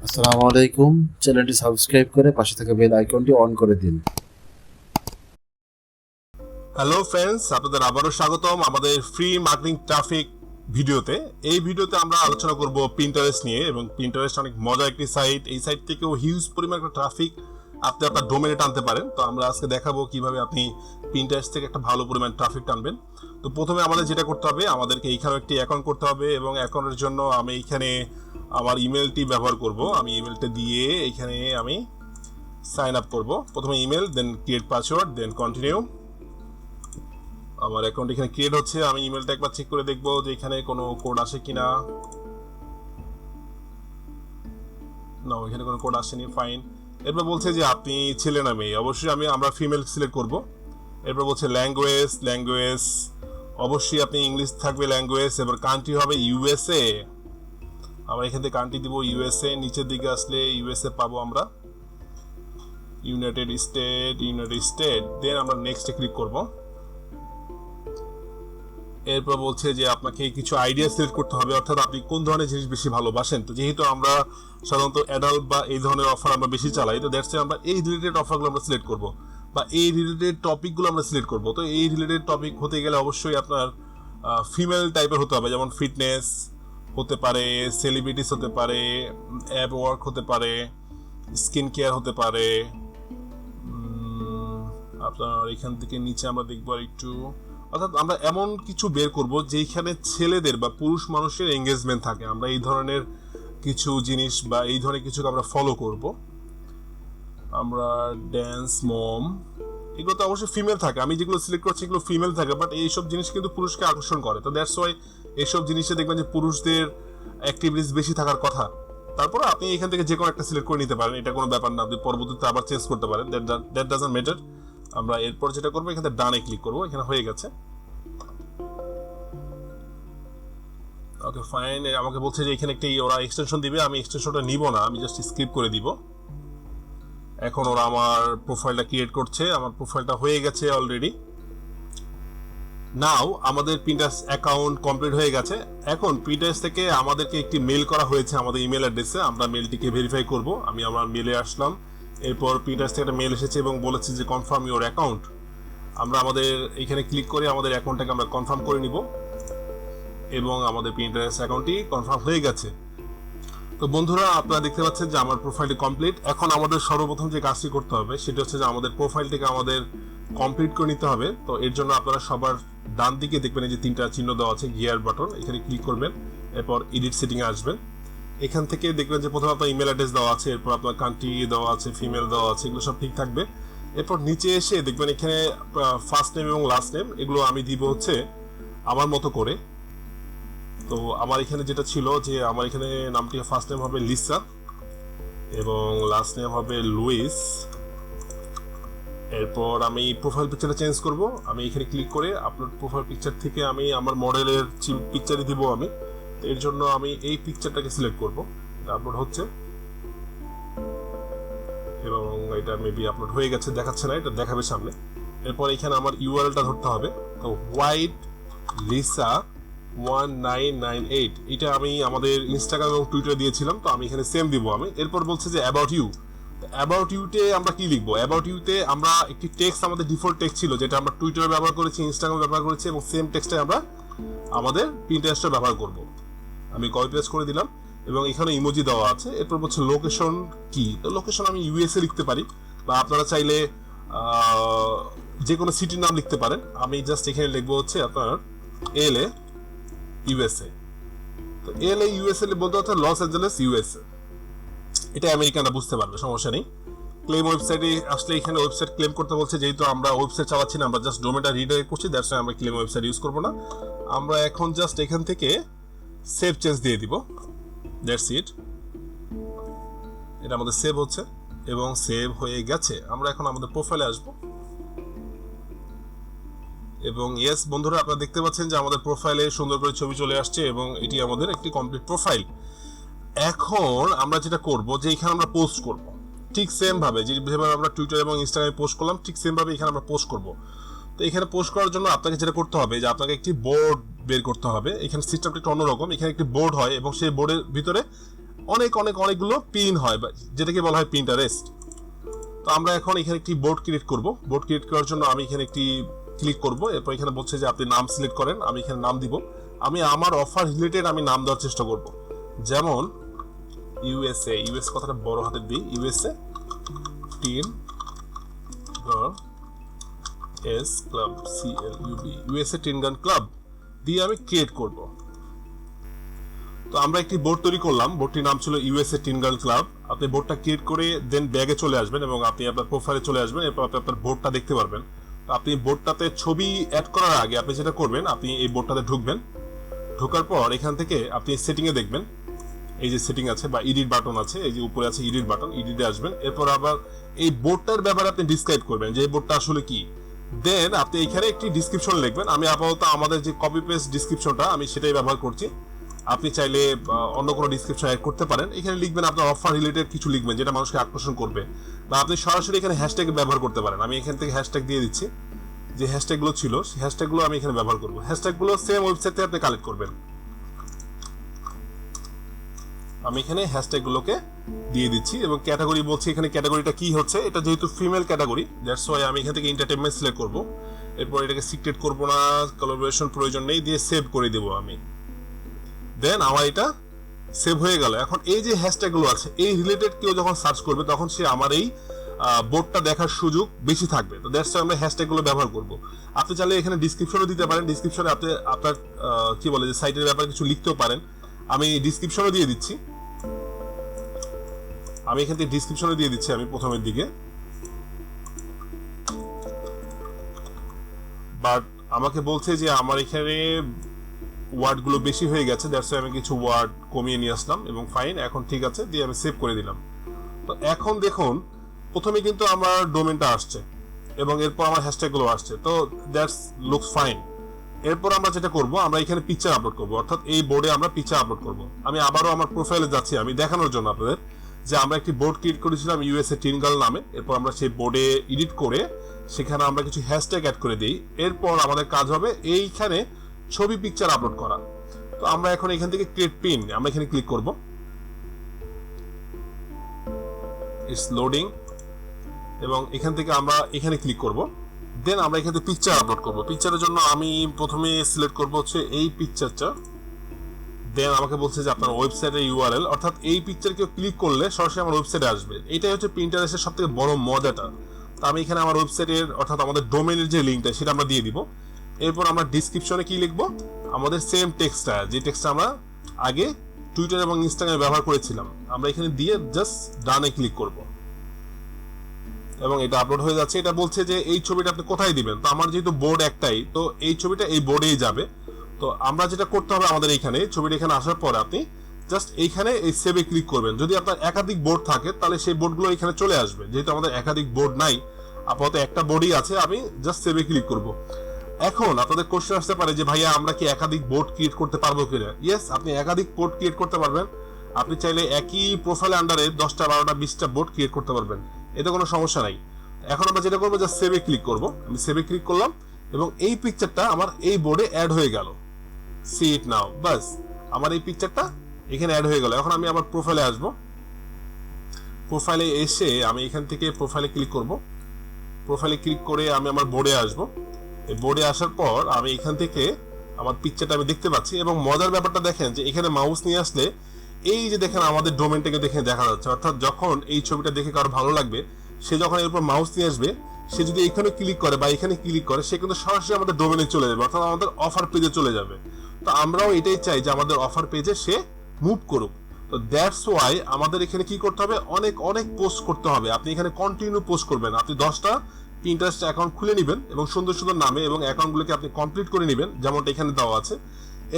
আসসালামু আলাইকুম। চ্যানেলটি সাবস্ক্রাইব করে পাশে থাকা বেল আইকনটি অন করে দিন। হ্যালো ফ্রেন্ডস, আপনাদের আবারও স্বাগতম আমাদের ফ্রি মার্কেটিং ট্রাফিক ভিডিওতে। এই ভিডিওতে আমরা আলোচনা করব পিন্টারেস্ট নিয়ে, এবং পিন্টারেস্ট অনেক মজার একটি সাইট। এই সাইট থেকেও হিউজ পরিমাণ একটা ট্রাফিক আপনি আপনার ডোমেনে টানতে পারেন। তো আমরা আজকে দেখাবো কিভাবে আপনি পিন্টারেস্ট থেকে একটা ভালো পরিমাণ ট্রাফিক টানবেন। তো প্রথমে আমাদের যেটা করতে হবে, আমাদেরকে এইখানে একটি অ্যাকাউন্ট করতে হবে, এবং অ্যাকাউন্টের জন্য আমি এইখানে আমার ইমেলটি ব্যবহার করব। আমি ইমেলটা দিয়ে এইখানে আমি সাইন আপ করব। প্রথমে ইমেল, দেন ক্রিয়েট পাসওয়ার্ড, দেন কন্টিনিউ। আমার অ্যাকাউন্ট এখানে ক্রিয়েট হচ্ছে। আমি ইমেলটা একবার চেক করে দেখবো যে এখানে কোনো কোড আসে কিনা। না, এখানে কোনো কোড আসেনি, ফাইন। এরপর বলছে যে আপনি ছেলে না মেয়ে। অবশ্যই আমরা ফিমেল সিলেক্ট করব। এরপর বলছে ল্যাঙ্গুয়েজ অবশ্যই আপনি ইংলিশ থাকবে ল্যাঙ্গুয়েজ। এবার কান্ট্রি হবে ইউএসএ। আমরা এখান থেকে কান্ট্রি দিব ইউএসএ। নিচের দিকে আসলে ইউএসএ পাবো আমরা, ইউনাইটেড স্টেট। দেন আমরা নেক্সটে ক্লিক করব। এরপর বলছে যে আপনাকে কিছু আইডিয়া সিলেক্ট করতে হবে, অর্থাৎ আপনি কোন ধরনের জিনিস বেশি ভালোবাসেন। তো যেহেতু আমরা সাধারণত অ্যাডাল্ট বা এই ধরনের অফার আমরা বেশি চালাই, তো দ্যাটস আমরা এই রিলেটেড অফারগুলো আমরা সিলেক্ট করব, বা এই রিলেটেড টপিকগুলো আমরা সিলেক্ট করব। তো এই রিলেটেড টপিক হতে গেলে অবশ্যই আপনার ফিমেল টাইপের হতে হবে, যেমন ফিটনেস হতে পারে, সেলিব্রিটিস হতে পারে, অ্যাপ ওয়ার্ক হতে পারে, স্কিন কেয়ার হতে পারে। আপনার এখান থেকে নিচে আমরা দেখবো একটু, অর্থাৎ আমরা এমন কিছু বের করব যেখানে ছেলেদের বা পুরুষ মানুষের এঙ্গেজমেন্ট থাকে। আমরা এই ধরনের কিছু জিনিস বা এই ধরনের কিছু আমরা ফলো করব। আমরা ড্যান্স মম, এগুলো তো অবশ্যই ফিমেল থাকে। আমি যেগুলো সিলেক্ট করছি এগুলো ফিমেল থাকে, বাট এইসব জিনিস কিন্তু পুরুষকে আকর্ষণ করে। তো দ্যাটস ওয়াই এইসব জিনিসে দেখবেন যে পুরুষদের অ্যাক্টিভিটিস বেশি থাকার কথা। তারপরে আপনি এখান থেকে যে কোনো একটা সিলেক্ট করে নিতে পারেন, এটা কোনো ব্যাপার না। আপনি পরবর্তীতে আবার চেঞ্জ করতে পারেন, দ্যাট ডাজন্ট ম্যাটার। আমরা এরপর যেটা করবো, এখানে ডানে ক্লিক করবো। এখানে হয়ে গেছে। Okay fine. আমাকে বলছে যে এখানে একটি ওরা এক্সটেনশন দিবে। আমি এক্সটেনশনটা নিব না, আমি জাস্ট স্কিপ করে দিব। এখন ওরা আমার প্রোফাইলটা ক্রিয়েট করছে। আমার প্রোফাইলটা হয়ে গেছে অলরেডি। নাও আমাদের পিন্টারেস্ট অ্যাকাউন্ট কমপ্লিট হয়ে গেছে। এখন পিন্টারেস্ট থেকে আমাদেরকে একটি মেল করা হয়েছে আমাদের ইমেল অ্যাড্রেসে। আমরা মেলটিকে ভেরিফাই করব। আমি আমার মেলে আসলাম। এরপর পিন্টারেস্ট থেকে একটা মেল এসেছে এবং বলেছে যে কনফার্ম ইওর অ্যাকাউন্ট। আমরা আমাদের এখানে ক্লিক করে আমাদের অ্যাকাউন্টটাকে আমরা কনফার্ম করে নিব, এবং আমাদের পিন্টারেস্ট অ্যাকাউন্টটি কনফার্ম হয়ে গেছে। তো বন্ধুরা, আপনারা দেখতে পাচ্ছেন যে আমার প্রোফাইলটি কমপ্লিট। এখন আমাদের সর্বপ্রথম যে কাজটি করতে হবে সেটা হচ্ছে যে আমাদের প্রোফাইলটিকে আমাদের কমপ্লিট করে নিতে হবে। তো এর জন্য আপনারা সবার ডান দিকে দেখবেন যে তিনটা চিহ্ন দেওয়া আছে, গিয়ার বাটন, এখানে ক্লিক করবেন। এরপর এডিট সেটিংয়ে আসবেন। এখান থেকে দেখবেন যে প্রথমে আপনার ইমেল অ্যাড্রেস দেওয়া আছে, এরপর আপনার কান্ট্রি দেওয়া আছে, ফিমেল দেওয়া আছে, এগুলো সব ঠিক থাকবে। এরপর নিচে এসে দেখবেন এখানে ফার্স্ট নেম এবং লাস্ট নেম, এগুলো আমি দিব হচ্ছে আমার মতো করে। তো আমার এখানে যেটা ছিল যে আমার এখানে নামটি ফার্স্ট নেম হবে লিসা এবং লাস্ট নেম হবে লুইস। এরপর আমি প্রোফাইল পিকচারটা চেঞ্জ করব। আমি এখানে ক্লিক করে আপলোড প্রোফাইল পিকচার থেকে আমি আমার মডেলের পিকচারই দিব আমি। এর জন্য আমি এই পিকচারটাকে সিলেক্ট করব। এটা আপলোড হচ্ছে এবং এটা মেবি আপলোড হয়ে গেছে, দেখাচ্ছে না, এটা দেখাবে সামনে। এরপর এখানে আমার ইউআরএলটা ধরতে হবে। তো হোয়াইট লিসা 1998, এটা আমি আমাদের ইনস্টাগ্রাম এবং টুইটারে দিয়েছিলাম। তো আমি এখানে সেম দিব আমি। এরপর বলছে যে অ্যাবাউট ইউ। অ্যাবাউট ইউতে আমরা কি লিখবো? অ্যাবাউট ইউতে আমরা একটি টেক্সট, আমাদের ডিফল্ট টেক্সট ছিল যেটা আমরা টুইটারে ব্যবহার করেছি, ইনস্টাগ্রামে ব্যবহার করেছি, এবং সেম টেক্সটে আমরা আমাদের পিন্টারেস্টে ব্যবহার করব। আমি কপি পেস্ট করে দিলাম এবং এখানে ইমোজি দেওয়া আছে। এরপর বলছে লোকেশন কি। তো লোকেশন আমি ইউএসএ লিখতে পারি, বা আপনারা চাইলে যে কোনো সিটির নাম লিখতে পারেন। আমি জাস্ট এখানে লিখবো হচ্ছে আপনার এলএ ইউএসএ। তো এলএ ইউএসএ বলতে হচ্ছে লস অ্যাঞ্জেলেস ইউএসএ। এটা আমেরিকানরা বুঝতে পারবে, সমস্যা নেই। ক্লেম ওয়েবসাইটে আসলে এখানে ওয়েবসাইট ক্লেম করতে বলছে, যেহেতু আমরা ওয়েবসাইট চালাচ্ছি না, আমরা জাস্ট ডোমেনটা রিডাইরেক্ট করছি, দ্যাটস আমরা ক্লেম ওয়েবসাইট ইউজ করবো না। আমরা এখন জাস্ট এখান থেকে সেভ চেঞ্জ দিয়ে দিব, দ্যাটস ইট। এটা আমাদের সেভ হচ্ছে এবং সেভ হয়ে গেছে। আমরা এখন আমাদের প্রোফাইলে আসবো এবং ইয়েস বন্ধুরা, আপনারা দেখতে পাচ্ছেন যে আমাদের প্রোফাইলে সুন্দর করে ছবি চলে আসছে এবং এটি আমাদের একটি কমপ্লিট প্রোফাইল। এখন আমরা যেটা করব যে এখানে আমরা পোস্ট করব, ঠিক সেম ভাবে যেভাবে আমরা টুইটার এবং ইনস্টাগ্রামে পোস্ট করলাম, ঠিক সেম ভাবে এখানে আমরা পোস্ট করব। তো এখানে পোস্ট করার জন্য আপনাকে যেটা করতে হবে যে আপনাকে একটি বোর্ড বের করতে হবে। এখানে সিস্টেমটা একটু অন্যরকম। এখানে একটি বোর্ড হয় এবং সেই বোর্ডের ভিতরে অনেকগুলো পিন হয়, যেটাকে বলা হয় পিন্টারেস্ট। তো আমরা এখন এখানে একটি বোর্ড ক্রিয়েট করব। বোর্ড ক্রিয়েট করার জন্য আমি এখানে একটি ক্লিক করব, এরপর এখানে বলছে যে আপনি নাম সিলেক্ট করেন। আমি এখানে নাম দিব, আমি আমার অফার রিলেটেড আমি নাম দেওয়ার চেষ্টা করব, যেমন ইউএস কথাটা বড় হাতের দিই, ইউএসএ টিন গান S club CLUB, USA tin গান ক্লাব দিয়ে আমি ক্রিয়েট করব। তো আমরা একটি বোর্ড তৈরি করলাম, বোর্ডটির নাম ছিল ইউএসএ টিন গার্ল ক্লাব। আপনি বোর্ডটা ক্রিয়েট করে দেন ব্যাগে চলে আসবেন এবং আপনি আপনার প্রোফাইলে চলে আসবেন, এরপর আপনি আপনার বোর্ডটা দেখতে পারবেন। তো আপনি বোর্ডটাতে ছবি অ্যাড করার আগে আপনি যেটা করবেন, আপনি এই বোর্ডটাতে ঢুকবেন, ঢোকার পর এখান থেকে আপনি সেটিংয়ে দেখবেন, এই যে সেটিং আছে বা এডিট বাটন আছে, এই যে উপরে আছে এডিট বাটন, এডিটে আসবেন। এরপর আবার এই বোর্ডটার ব্যাপারে আপনি ডিসক্রাইব করবেন যে এই বোর্ডটা আসলে কি। দেন আপনি এখানে একটি ডিসক্রিপশন লিখবেন। আমি আপাতত আমাদের যে কপি পেস্ট ডিসক্রিপশনটা আমি সেটাই ব্যবহার করছি, আপনি চাইলে অন্য কোনো ডিসক্রিপশন অ্যাড করতে পারেন। এখানে লিখবেন আপনার অফার রিলেটেড কিছু লিখবেন যেটা মানুষকে আকর্ষণ করবে, বা আপনি সরাসরি এখানে হ্যাশট্যাগ ব্যবহার করতে পারেন। আমি এখান থেকে হ্যাশট্যাগ দিয়ে দিচ্ছি, যে হ্যাশট্যাগুলো ছিল সেই হ্যাশট্যাগুলো আমি এখানে ব্যবহার করব। হ্যাশট্যাগুলো সেম ওয়েবসাইট থেকে আপনি কালেক্ট করবেন। আমি এখানে হ্যাশট্যাগুলোকে দিয়ে দিচ্ছি এবং ক্যাটাগরি বলছি, এখানে ক্যাটাগরিটা কি হচ্ছে, এটা যেহেতু ফিমেল ক্যাটাগরি দ্যাটস ওয়াই আমি এখান থেকে এন্টারটেইনমেন্ট সিলেক্ট করব। এরপর এটাকে সিক্রেট করব না, কোলাবোরেশন প্রয়োজন নেই, দিয়ে সেভ করে দেব আমি। দেন আমার এটা সেভ হয়ে গেল। এখন এই যে হ্যাশট্যাগুলো আছে এই রিলেটেড কেউ যখন সার্চ করবে তখন সে আমার এই বোর্ডটা দেখার সুযোগ বেশি থাকবে। তো দ্যাটস আমরা হ্যাশট্যাগুলো ব্যবহার করব। আপনি চাইলে এখানে ডিসক্রিপশনও দিতে পারেন, ডিসক্রিপশনে আপনি আপনার কি বলে যে সাইটের ব্যাপারে কিছু লিখতেও পারেন। আমি ডিসক্রিপশনও দিয়ে দিচ্ছি, আমি এখান থেকে ডিসক্রিপশনে দিয়ে দিচ্ছি আমি প্রথমের দিকে। বাট আমাকে বলছে যে আমার এখানে ওয়ার্ডগুলো বেশি হয়ে গেছে, দ্যাটস আমি কিছু ওয়ার্ড কমিয়ে নিয়ে আসলাম এবং ফাইন, এখন ঠিক আছে দিয়ে আমি সেভ করে দিলাম। তো এখন দেখুন প্রথমে কিন্তু আমার ডোমেনটা আসছে এবং এরপর আমার হ্যাশট্যাগুলো আসছে, তো দ্যাটস লুকস ফাইন। এরপর আমরা যেটা করব, আমরা এখানে পিকচার আপলোড করব, অর্থাৎ এই বোর্ডে আমরা পিকচার আপলোড করব। আমি আবারও আমার প্রোফাইলে যাচ্ছি আমি দেখানোর জন্য আপনাদের যে আমরা একটি বোর্ড ক্রিয়েট করেছিলাম ইউএসএ টিন গার্ল নামে। এরপর আমরা সেই বোর্ডে এডিট করে সেখানে আমরা কিছু হ্যাশট্যাগ অ্যাড করে দিই। এরপর আমাদের কাজ হবে এইখানে ছবি পিকচার আপলোড করা। তো আমরা এখন এখান থেকে ক্রিয়েট পিন, আমরা এখানে ক্লিক করব, ইটস লোডিং, এবং এখান থেকে আমরা এখানে ক্লিক করব। দেন আমরা এখান থেকে পিকচার আপলোড করব। পিকচারের জন্য আমি প্রথমে সিলেক্ট করব হচ্ছে এই পিকচারটা। দেন আমাকে বলছে যে আপনার ওয়েবসাইটের ইউআরএল, অর্থাৎ এই পিকচার কেউ ক্লিক করলে সরাসরি আমার ওয়েবসাইটে আসবে। এটাই হচ্ছে পিন্টারেস্টের সবথেকে বড় মজাটা। তো আমি এখানে আমার ওয়েবসাইটের অর্থাৎ আমাদের ডোমেনের যে লিঙ্কটা সেটা আমরা দিয়ে দিব। এরপর আমরা ডিসক্রিপশনে কি লিখবো, আমাদের সেম টেক্সটটা, যে টেক্সটটা আমরা আগে টুইটার এবং ইনস্টাগ্রামে ব্যবহার করেছিলাম, আমরা এখানে দিয়ে জাস্ট ডানে ক্লিক করব এবং এটা আপলোড হয়ে যাচ্ছে। এটা বলছে যে এই ছবিটা আপনি কোথায় দিবেন, তো আমার যেহেতু বোর্ড একটাই তো এই ছবিটা এই বোর্ডেই যাবে। তো আমরা যেটা করতে হবে, আমাদের এইখানে ছবিটা এখানে আসার পর আপনি জাস্ট এইখানে এই সেভে ক্লিক করবেন। যদি আপনার একাধিক বোর্ড থাকে তাহলে সেই বোর্ডগুলো এখানে চলে আসবে, যেহেতু আমাদের একাধিক বোর্ড নাই, আপাতত একটা বোর্ডই আছে, আমি জাস্ট সেভে ক্লিক করব। এখন আপনাদের কোশ্চেন আসতে পারে যে ভাইয়া আমরা কি একাধিক বোর্ড ক্রিয়েট করতে পারবো কিনা। ইয়েস, আপনি একাধিক বোর্ড ক্রিয়েট করতে পারবেন। আপনি চাইলে একই প্রোফাইল আন্ডারে 10টা 12টা 20টা বোর্ড ক্রিয়েট করতে পারবেন, এতে কোনো সমস্যা নাই। এখন আমরা যেটা করবো জাস্ট সেভে ক্লিক করব। আমি সেভে ক্লিক করলাম এবং এই পিকচারটা আমার এই বোর্ডে অ্যাড হয়ে গেল। সি ইট নাও, বাস আমার এই পিকচারটা এখানে অ্যাড হয়ে গেল। এখন আমি আমার প্রোফাইলে আসব, প্রোফাইলে এসে আমি এখান থেকে প্রোফাইলে ক্লিক করব। প্রোফাইলে ক্লিক করে আমি আমার বোর্ডে আসব। এই বোর্ডে আসার পর আমি এখান থেকে আমার পিকচারটা আমি দেখতে পাচ্ছি এবং মজার ব্যাপারটা দেখেন যে এখানে মাউস নিয়ে আসলে এই যে দেখেন আমাদের ডোমেনটাকে দেখে দেখা যাচ্ছে, অর্থাৎ যখন এই ছবিটা দেখে কারো ভালো লাগবে সে যখন এর উপর মাউস নিয়ে আসবে, সে যদি এখানে ক্লিক করে বা এখানে ক্লিক করে সে কিন্তু সরাসরি আমাদের ডোমেনে চলে যাবে, অর্থাৎ আমাদের অফার পেজে চলে যাবে। তো আমরাও এটাই চাই যে আমাদের অফার পেজে সে মুভ করুক। তো দ্যাটস ওয়াই আমাদের এখানে কি করতে হবে, অনেক অনেক পোস্ট করতে হবে। আপনি এখানে কন্টিনিউ পোস্ট করবেন। আপনি 10টা পিন্টারেস্ট অ্যাকাউন্ট খুলে নেবেন এবং সুন্দর সুন্দর নামে এবং অ্যাকাউন্টগুলোকে আপনি কমপ্লিট করে নেবেন যেমনটা এখানে দেওয়া আছে।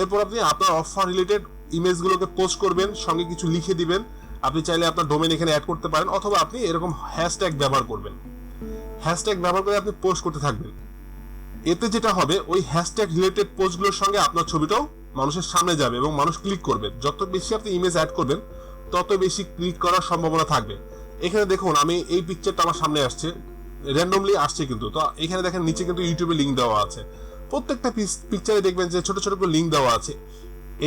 এরপর আপনি আপনার অফার রিলেটেড ইমেজগুলোকে পোস্ট করবেন, সঙ্গে কিছু লিখে দিবেন। আপনি চাইলে আপনার ডোমেন এখানে অ্যাড করতে পারেন, অথবা আপনি এরকম হ্যাশট্যাগ ব্যবহার করবেন। হ্যাশট্যাগ ব্যবহার করে আপনি পোস্ট করতে থাকবেন। এতে যেটা হবে, ওই হ্যাশট্যাগ রিলেটেড পোস্টগুলোর সঙ্গে আপনার ছবিটাও মানুষের সামনে যাবে এবং মানুষ ক্লিক করবে। যত বেশি আপনি ইমেজ অ্যাড করবেন তত বেশি ক্লিক করার সম্ভাবনা থাকবে। এখানে দেখুন আমি এই পিকচারটা আমার সামনে আসছে, র্যান্ডমলি আসছে কিন্তু। তো এখানে দেখেন নিচে কিন্তু ইউটিউবে লিঙ্ক দেওয়া আছে। প্রত্যেকটা পিকচারে দেখবেন যে ছোট ছোট করে লিঙ্ক দেওয়া আছে।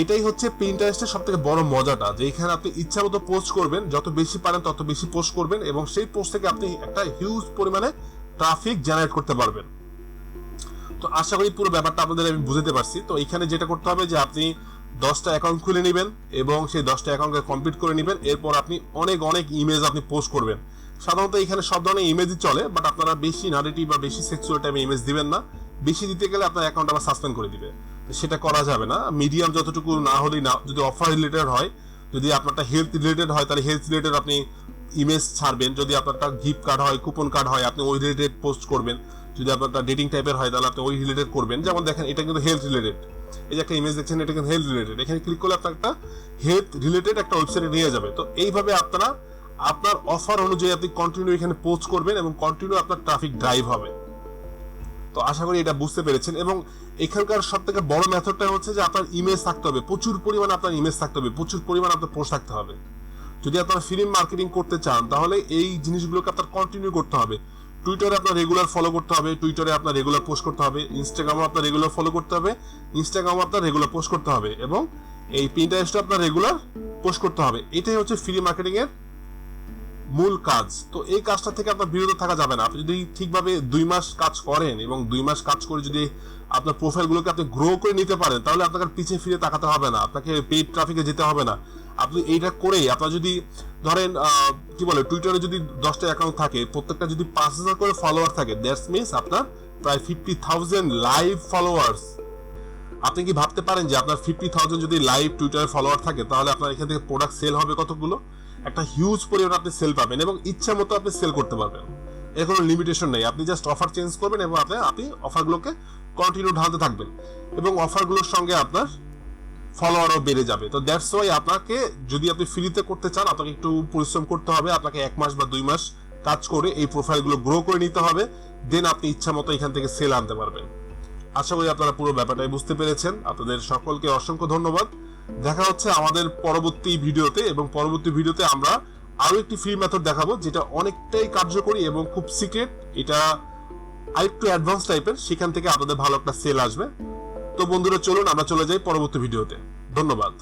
এটাই হচ্ছে পিন্টারেস্টের সবথেকে বড় মজাটা, যে এখানে আপনি ইচ্ছা মতো পোস্ট করবেন, যত বেশি পারেন তত বেশি পোস্ট করবেন এবং সেই পোস্ট থেকে আপনি একটা হিউজ পরিমাণে ট্রাফিক জেনারেট করতে পারবেন। তো আশা করি পুরো ব্যাপারটা আপনাদের আমি বুঝতে পারছি। তো এখানে যেটা করতে হবে যে আপনি 10টা অ্যাকাউন্ট খুলে নেবেন এবং সেই 10টা অ্যাকাউন্টকে কমপ্লিট করে নেবেন। এরপর আপনি অনেক অনেক ইমেজ আপনি পোস্ট করবেন। সাধারণত এখানে সব ধরনের ইমেজই চলে, বাট আপনারা বেশি নারেটিভ বা বেশি সেক্সুয়াল টাইপের ইমেজ দিবেন না। বেশি দিতে গেলে আপনার অ্যাকাউন্ট আবার সাসপেন্ড করে দিবে, সেটা করা যাবে না। মিডিয়াম যতটুকু না হলেই না, যদি অফার রিলেটেড হয়, যদি আপনারটা হেলথ রিলেটেড হয় তাহলে হেলথ রিলেটেড আপনি ইমেজ ছাড়বেন। যদি আপনারটা গিফট কার্ড হয়, কুপন কার্ড হয়, আপনি ওই রিলেটেড পোস্ট করবেন। যদি আপনারটা ডেটিং টাইপের হয় তাহলে আপনি ওই রিলেটেড করবেন। যেমন দেখেন এটা কিন্তু হেলথ রিলেটেড, এই যে একটা ইমেজ দেখছেন এটা কিন্তু হেলথ রিলেটেড। এখানে ক্লিক করলে আপনার একটা হেলথ রিলেটেড একটা ওয়েবসাইটে নিয়ে যাবে। তো এইভাবে আপনারা আপনার অফার অনুযায়ী আপনি কন্টিনিউ এখানে পোস্ট করবেন এবং কন্টিনিউ আপনার ট্রাফিক ড্রাইভ হবে। তো আশা করি এটা বুঝতে পেরেছেন। এবং এখানকার সব থেকে বড় মেথডটা হচ্ছে যে আপনার ইমেজ থাকতে হবে, প্রচুর পরিমাণে আপনার ইমেজ থাকতে হবে, প্রচুর পরিমাণে আপনার পোস্ট থাকতে হবে। যদি আপনারা ফিল্ম মার্কেটিং করতে চান তাহলে এই জিনিসগুলোকে আপনার কন্টিনিউ করতে হবে। টুইটারে আপনার রেগুলার ফলো করতে হবে, টুইটারে আপনার রেগুলার পোস্ট করতে হবে, ইনস্টাগ্রামে আপনার রেগুলার ফলো করতে হবে, ইনস্টাগ্রামে আপনার রেগুলার পোস্ট করতে হবে এবং এই পিন্টারেস্টে আপনার রেগুলার পোস্ট করতে হবে। এটাই হচ্ছে ফ্রি মার্কেটিং এর মূল কাজ। তো এই কাজটা থেকে আপনার বিরত থাকা যাবে না। আপনি যদি ঠিকভাবে 2 মাস কাজ করেন এবং 2 মাস কাজ করে যদি আপনার প্রোফাইলগুলোকে আপনি গ্রো করে নিতে পারেন তাহলে আপনাকে পিছিয়ে ফিরে তাকাতে হবে না, আপনাকে পেইড ট্রাফিকে যেতে হবে না। আপনি এইটা করেই আপনার যদি ধরেন কি বলে টুইটারে যদি 10টা অ্যাকাউন্ট থাকে, প্রত্যেকটা যদি 5,000 করে ফলোয়ার থাকে, দ্যাটস মিনস আপনার প্রায় 50,000 লাইভ ফলোয়ার্স। আপনি কি ভাবতে পারেন যে আপনার 50,000 যদি লাইভ টুইটারে ফলোয়ার থাকে তাহলে আপনার এখান থেকে প্রোডাক্ট সেল হবে কতগুলো? একটা হিউজ পরিমাণ আপনি সেল পাবেন এবং ইচ্ছা মতো আপনি সেল করতে পারবেন। এর কোনো লিমিটেশন নেই। আপনি জাস্ট অফার চেঞ্জ করবেন এবং আপনি অফারগুলোকে কন্টিনিউ ঢালতে থাকবেন এবং অফারগুলোর সঙ্গে আপনার ফলোয়ারও বেড়ে যাবে। তো দ্যাটস ওয়াই আপনাকে যদি আপনি ফ্রিতে করতে চান আপনাকে একটু পরিশ্রম করতে হবে। আপনাকে 1 মাস বা 2 মাস কাজ করে এই প্রোফাইলগুলো গ্রো করে নিতে হবে, দেন আপনি ইচ্ছা মতো এখান থেকে সেল আনতে পারবেন। আশা করি আপনারা পুরো ব্যাপারটাই বুঝতে পেরেছেন। আপনাদের সকলকে অসংখ্য ধন্যবাদ। দেখা হচ্ছে আমাদের পরবর্তী ভিডিওতে এবং পরবর্তী ভিডিওতে আমরা আরো একটি ফ্রি মেথড দেখাবো যেটা অনেকটাই কার্যকরী এবং খুব সিক্রেট। এটা আরেকটু অ্যাডভান্স টাইপের, সেখান থেকে আপনাদের ভালো একটা সেল আসবে। তো বন্ধুরা চলুন আমরা চলে যাই পরবর্তী ভিডিওতে। ধন্যবাদ।